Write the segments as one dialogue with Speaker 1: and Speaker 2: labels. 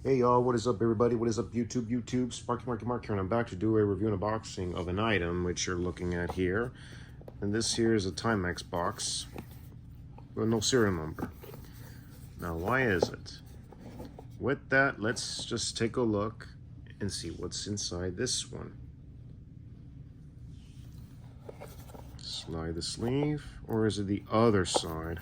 Speaker 1: Hey y'all, what is up everybody? What is up YouTube? Sparky Mark here, and I'm back to do a review and unboxing of an item which you're looking at here. And this here is a Timex box with no serial number. Now why is it? With that, let's just take a look and see what's inside this one. Slide the sleeve, or is it the other side?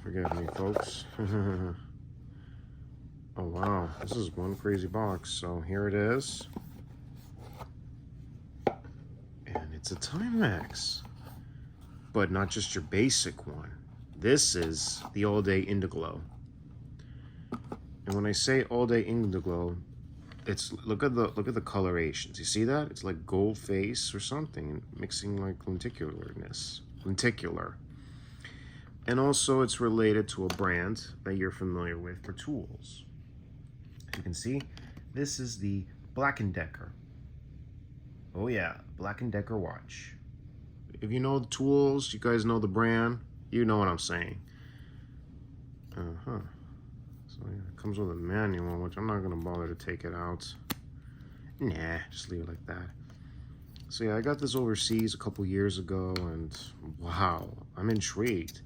Speaker 1: Forgive me folks. Oh wow, this is one crazy box. So here it is. And it's a Timex. But not just your basic one. This is the all-day Indiglo. And when I say all-day Indiglo, it's look at the colorations. You see that? It's like gold face or something, mixing like lenticular. And also it's related to a brand that you're familiar with for tools. You can see this is the Black & Decker. Oh yeah, Black & Decker watch. If you know the tools, you guys know the brand, you know what I'm saying. So yeah, it comes with a manual, which I'm not gonna bother to take it out. Nah, just leave it like that. So yeah, I got this overseas a couple years ago, and wow, I'm intrigued.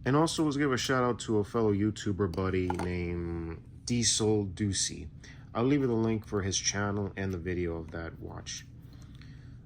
Speaker 1: And also, let's give a shout out to a fellow YouTuber buddy named Diesel Ducey. I'll leave you the link for his channel and the video of that watch.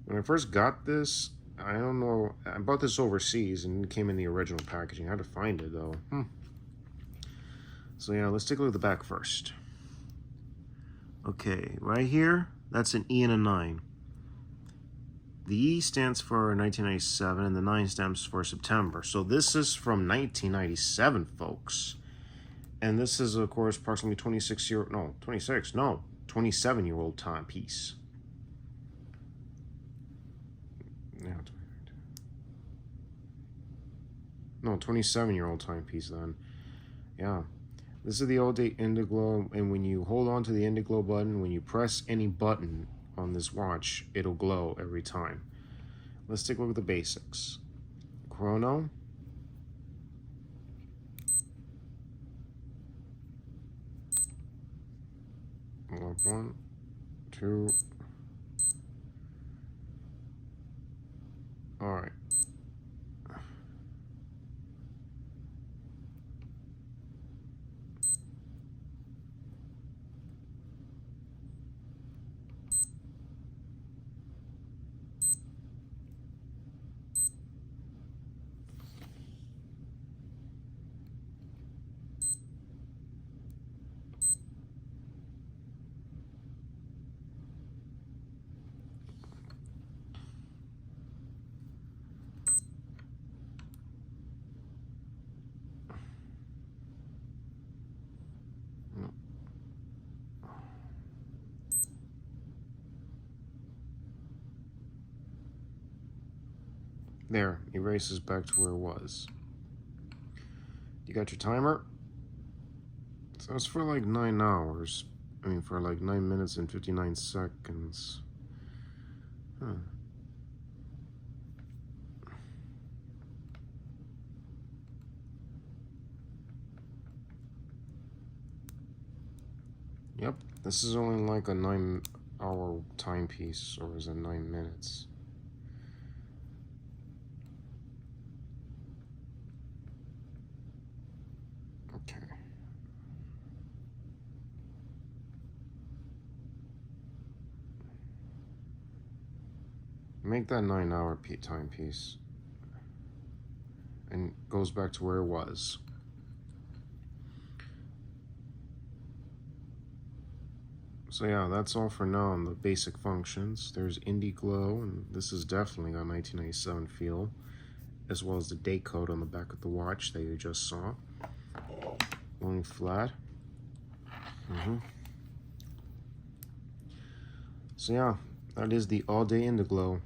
Speaker 1: When I first got this, I don't know, I bought this overseas and it came in the original packaging. I had to find it though. So yeah, let's take a look at the back first. Okay, right here, that's an E and a 9. The E stands for 1997 and the 9 stands for September. So this is from 1997, folks. And this is, of course, approximately 27-year-old timepiece. Yeah, no, 27-year-old timepiece then. Yeah. This is the all-day Indiglo, and when you hold on to the Indiglo button, when you press any button on this watch, it'll glow every time. Let's take a look at the basics. Chrono. One, two. All right. There, erases back to where it was. You got your timer. So it's for like 9 hours. I mean, for like 9 minutes and 59 seconds. Yep, this is only like a 9-hour timepiece, or is it 9 minutes? Okay. Make that 9-hour timepiece. And goes back to where it was. So yeah, that's all for now on the basic functions. There's Indiglo, and this is definitely a 1997 feel, as well as the date code on the back of the watch that you just saw. Going flat. So yeah, that is the all-day Indiglo.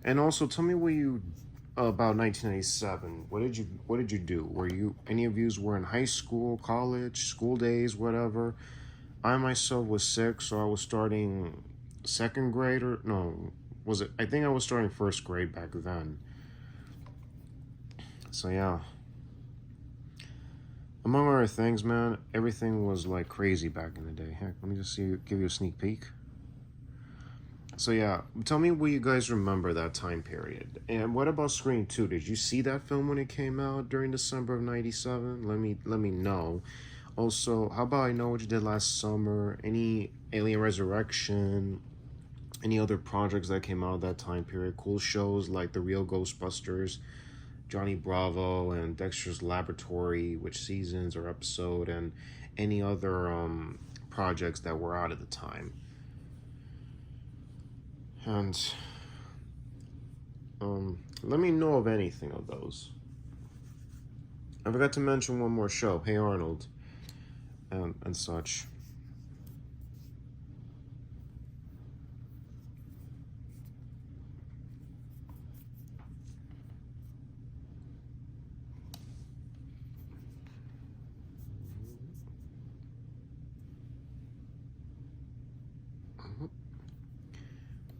Speaker 1: And also, tell me what you about 1997. What did you do? Were you any of yous were in high school, college, school days, whatever? I myself was 6, so I was starting 2nd grade, or no, was it? I think I was starting 1st grade back then. So yeah. Among other things, man, everything was like crazy back in the day. Heck, let me just give you a sneak peek. So yeah, tell me what you guys remember that time period. And what about Scream 2? Did you see that film when it came out during December of '97? Let me know. Also, how about I know what you did last summer? Any Alien Resurrection? Any other projects that came out of that time period? Cool shows like The Real Ghostbusters, Johnny Bravo, and Dexter's Laboratory, which seasons or episode, and any other projects that were out at the time. And let me know of anything of those. I forgot to mention one more show, Hey Arnold, and such.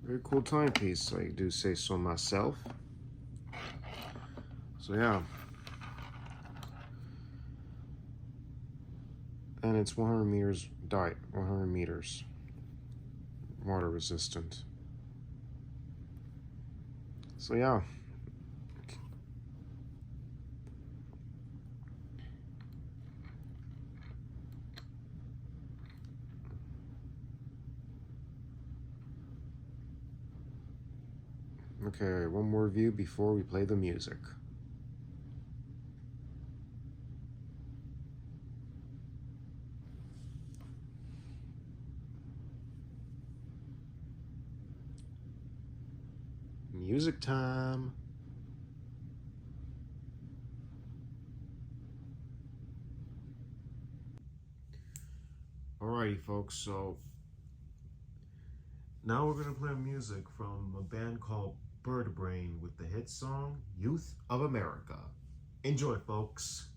Speaker 1: Very cool timepiece, I do say so myself. So yeah. And it's 100 meters 100 meters water resistant. So yeah. Okay, one more review before we play the music. Music time. Alrighty, folks, so now we're gonna play music from a band called Bird Brain with the hit song Youth of America. Enjoy, folks.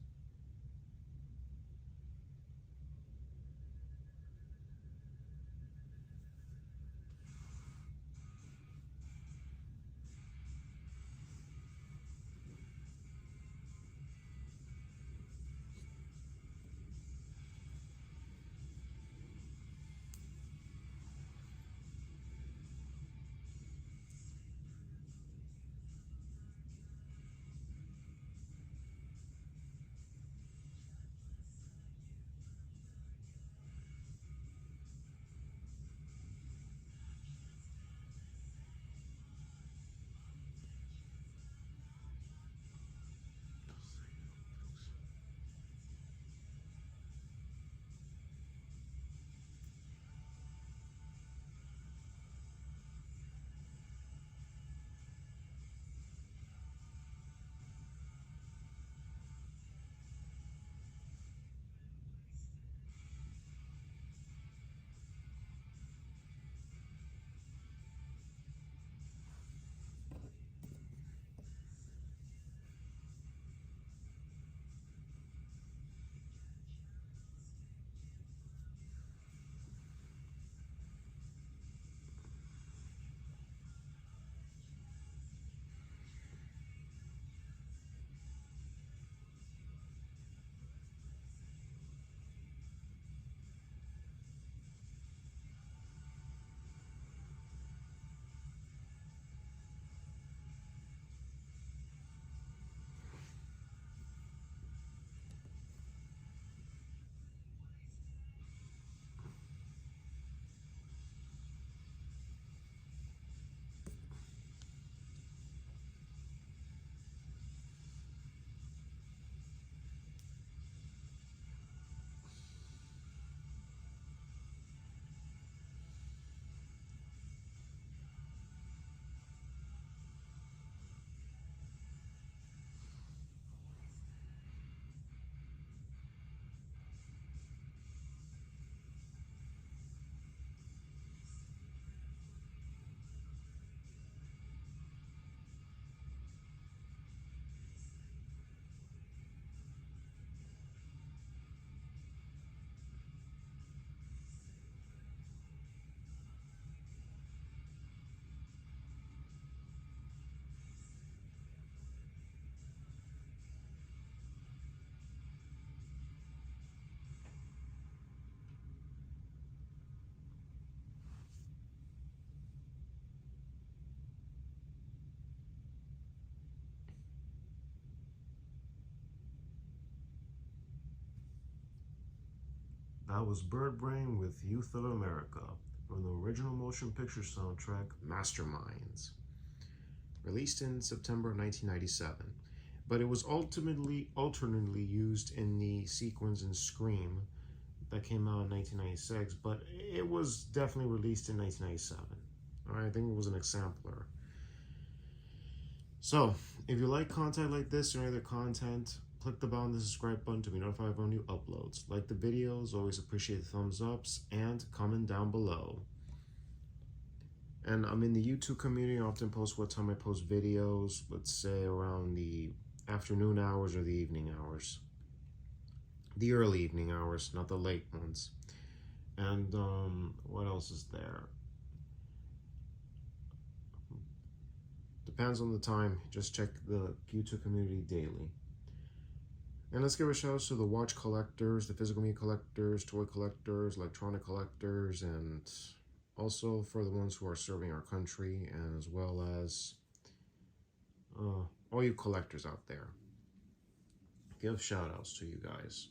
Speaker 1: That was Bird Brain with Youth of America from the original motion picture soundtrack Masterminds, released in September 1997. But it was alternately used in the sequence in Scream that came out in 1996, but it was definitely released in 1997. All right, I think it was an exemplar. So, if you like content like this or any other content, click the bell on the subscribe button to be notified of our new uploads. Like the videos, always appreciate the thumbs ups, and comment down below. And I'm in the YouTube community. I often post what time I post videos, let's say around the afternoon hours or the evening hours. The early evening hours, not the late ones. And what else is there? Depends on the time. Just check the YouTube community daily. And let's give a shout out to the watch collectors, the physical media collectors, toy collectors, electronic collectors, and also for the ones who are serving our country, and as well as all you collectors out there. Give shout outs to you guys.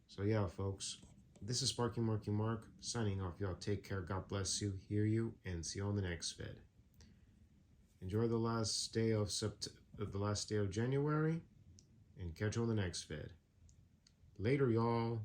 Speaker 1: So yeah, folks, this is Sparky Marky Mark signing off. Y'all take care. God bless you, hear you, and see you on the next vid. Enjoy the last day of January, and catch you on the next vid. Later, y'all.